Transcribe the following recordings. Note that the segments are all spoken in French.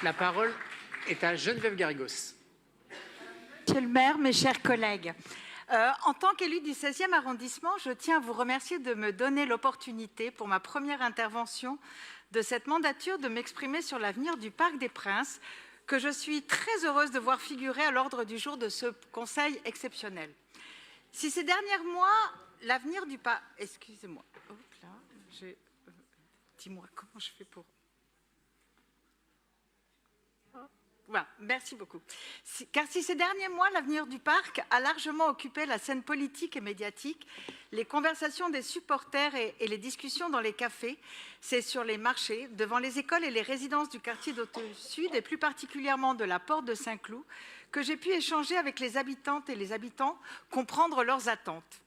La parole est à Geneviève Garrigos. Monsieur le maire, mes chers collègues, en tant qu'élue du 16e arrondissement, je tiens à vous remercier de me donner l'opportunité pour ma première intervention de cette mandature de m'exprimer sur l'avenir du Parc des Princes, que je suis très heureuse de voir figurer à l'ordre du jour de ce conseil exceptionnel. Si ces derniers mois, l'avenir du parc... Excusez-moi. Hop là, dis-moi, comment je fais pour... Voilà, merci beaucoup. Car si ces derniers mois, l'avenir du parc a largement occupé la scène politique et médiatique, les conversations des supporters et les discussions dans les cafés, c'est sur les marchés, devant les écoles et les résidences du quartier d'Auteuil-Sud, et plus particulièrement de la Porte de Saint-Cloud, que j'ai pu échanger avec les habitantes et les habitants, comprendre leurs attentes.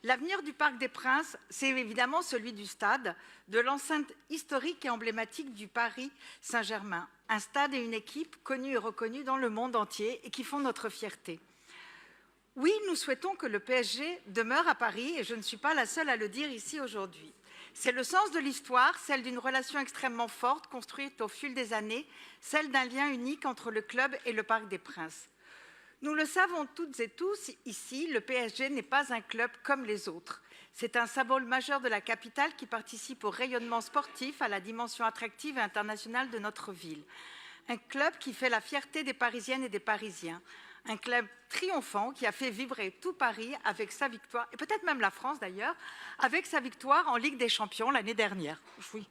L'avenir du Parc des Princes, c'est évidemment celui du stade, de l'enceinte historique et emblématique du Paris Saint-Germain. Un stade et une équipe connus et reconnus dans le monde entier et qui font notre fierté. Oui, nous souhaitons que le PSG demeure à Paris et je ne suis pas la seule à le dire ici aujourd'hui. C'est le sens de l'histoire, celle d'une relation extrêmement forte construite au fil des années, celle d'un lien unique entre le club et le Parc des Princes. Nous le savons toutes et tous ici, le PSG n'est pas un club comme les autres. C'est un symbole majeur de la capitale qui participe au rayonnement sportif, à la dimension attractive et internationale de notre ville. Un club qui fait la fierté des Parisiennes et des Parisiens. Un club triomphant qui a fait vibrer tout Paris avec sa victoire, et peut-être même la France d'ailleurs, avec sa victoire en Ligue des Champions l'année dernière. Oui.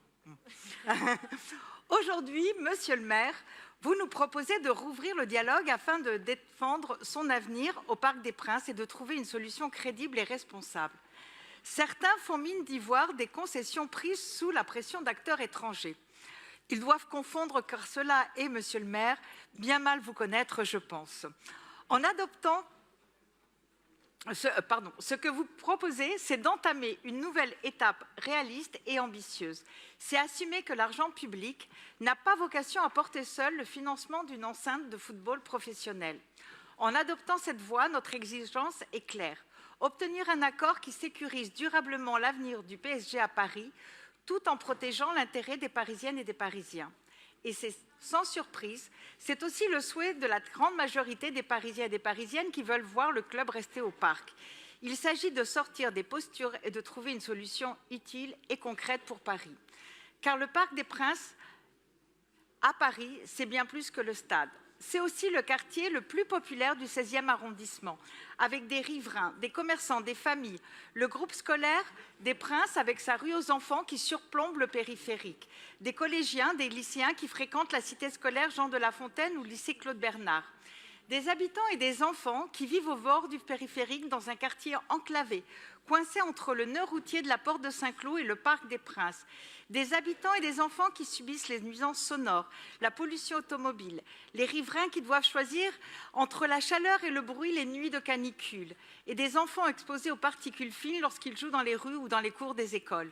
Aujourd'hui, monsieur le maire, vous nous proposez de rouvrir le dialogue afin de défendre son avenir au Parc des Princes et de trouver une solution crédible et responsable. Certains font mine d'y voir des concessions prises sous la pression d'acteurs étrangers. Ils doivent confondre, car cela est, monsieur le maire, bien mal vous connaître, je pense. En adoptant ce que vous proposez, c'est d'entamer une nouvelle étape réaliste et ambitieuse. C'est assumer que l'argent public n'a pas vocation à porter seul le financement d'une enceinte de football professionnel. En adoptant cette voie, notre exigence est claire. Obtenir un accord qui sécurise durablement l'avenir du PSG à Paris, tout en protégeant l'intérêt des Parisiennes et des Parisiens. Et c'est sans surprise, c'est aussi le souhait de la grande majorité des Parisiens et des Parisiennes qui veulent voir le club rester au parc. Il s'agit de sortir des postures et de trouver une solution utile et concrète pour Paris. Car le Parc des Princes, à Paris, c'est bien plus que le stade. C'est aussi le quartier le plus populaire du 16e arrondissement, avec des riverains, des commerçants, des familles, le groupe scolaire des Princes avec sa rue aux enfants qui surplombe le périphérique, des collégiens, des lycéens qui fréquentent la cité scolaire Jean de La Fontaine ou le lycée Claude Bernard, des habitants et des enfants qui vivent au bord du périphérique dans un quartier enclavé, coincé entre le nœud routier de la Porte de Saint-Cloud et le Parc des Princes, des habitants et des enfants qui subissent les nuisances sonores, la pollution automobile, les riverains qui doivent choisir entre la chaleur et le bruit les nuits de canicule, et des enfants exposés aux particules fines lorsqu'ils jouent dans les rues ou dans les cours des écoles.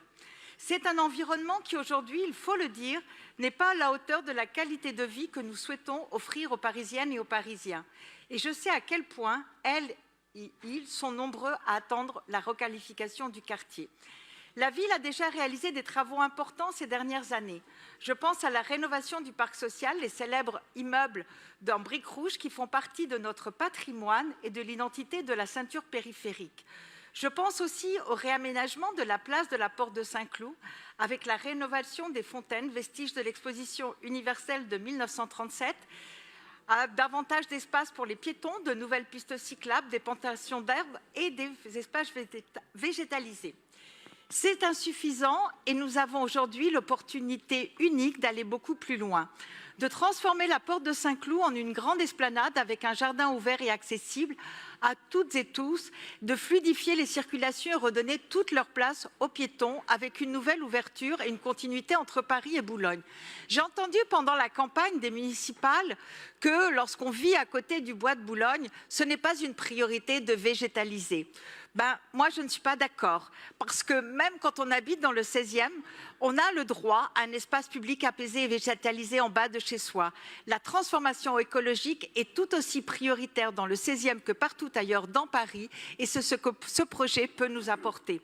C'est un environnement qui aujourd'hui, il faut le dire, n'est pas à la hauteur de la qualité de vie que nous souhaitons offrir aux Parisiennes et aux Parisiens. Et je sais à quel point elles et ils sont nombreux à attendre la requalification du quartier. La ville a déjà réalisé des travaux importants ces dernières années. Je pense à la rénovation du parc social, les célèbres immeubles en briques rouges qui font partie de notre patrimoine et de l'identité de la ceinture périphérique. Je pense aussi au réaménagement de la place de la Porte de Saint-Cloud avec la rénovation des fontaines, vestiges de l'exposition universelle de 1937, à davantage d'espace pour les piétons, de nouvelles pistes cyclables, des plantations d'herbes et des espaces végétalisés. C'est insuffisant et nous avons aujourd'hui l'opportunité unique d'aller beaucoup plus loin, de transformer la Porte de Saint-Cloud en une grande esplanade avec un jardin ouvert et accessible à toutes et tous, de fluidifier les circulations et redonner toute leur place aux piétons avec une nouvelle ouverture et une continuité entre Paris et Boulogne. J'ai entendu pendant la campagne des municipales que lorsqu'on vit à côté du bois de Boulogne, ce n'est pas une priorité de végétaliser. Moi, je ne suis pas d'accord, parce que même quand on habite dans le 16e, on a le droit à un espace public apaisé et végétalisé en bas de chez soi. La transformation écologique est tout aussi prioritaire dans le 16e que partout ailleurs dans Paris, et c'est ce que ce projet peut nous apporter.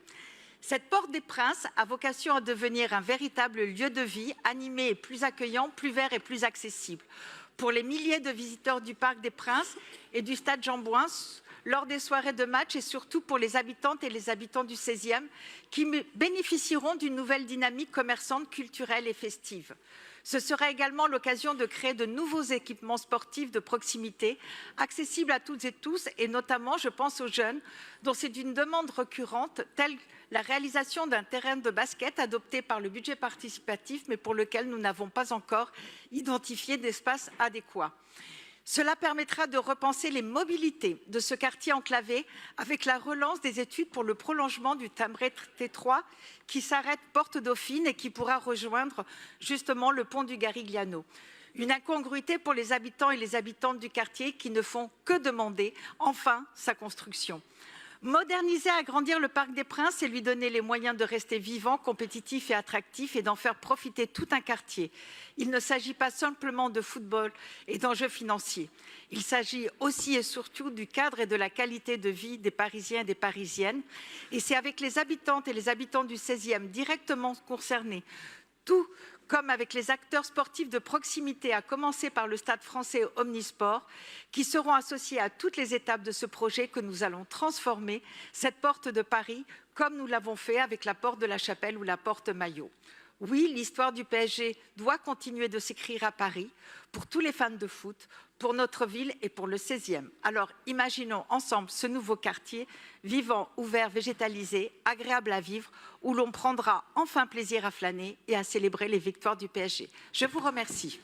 Cette porte des Princes a vocation à devenir un véritable lieu de vie, animé et plus accueillant, plus vert et plus accessible. Pour les milliers de visiteurs du Parc des Princes et du Stade Jean-Bouin, lors des soirées de match et surtout pour les habitantes et les habitants du 16e qui bénéficieront d'une nouvelle dynamique commerçante, culturelle et festive. Ce sera également l'occasion de créer de nouveaux équipements sportifs de proximité, accessibles à toutes et tous, et notamment, je pense aux jeunes, dont c'est une demande récurrente, telle la réalisation d'un terrain de basket adopté par le budget participatif, mais pour lequel nous n'avons pas encore identifié d'espace adéquat. Cela permettra de repenser les mobilités de ce quartier enclavé avec la relance des études pour le prolongement du timbré T3 qui s'arrête porte Dauphine et qui pourra rejoindre justement le pont du Garigliano. Une incongruité pour les habitants et les habitantes du quartier qui ne font que demander enfin sa construction. Moderniser et agrandir le Parc des Princes, c'est lui donner les moyens de rester vivant, compétitif et attractif et d'en faire profiter tout un quartier. Il ne s'agit pas simplement de football et d'enjeux financiers. Il s'agit aussi et surtout du cadre et de la qualité de vie des Parisiens et des Parisiennes. Et c'est avec les habitantes et les habitants du 16e directement concernés, tout comme avec les acteurs sportifs de proximité, à commencer par le Stade français Omnisport, qui seront associés à toutes les étapes de ce projet que nous allons transformer cette porte de Paris, comme nous l'avons fait avec la porte de la Chapelle ou la porte Maillot. Oui, l'histoire du PSG doit continuer de s'écrire à Paris, pour tous les fans de foot, pour notre ville et pour le 16e. Alors imaginons ensemble ce nouveau quartier, vivant, ouvert, végétalisé, agréable à vivre, où l'on prendra enfin plaisir à flâner et à célébrer les victoires du PSG. Je vous remercie.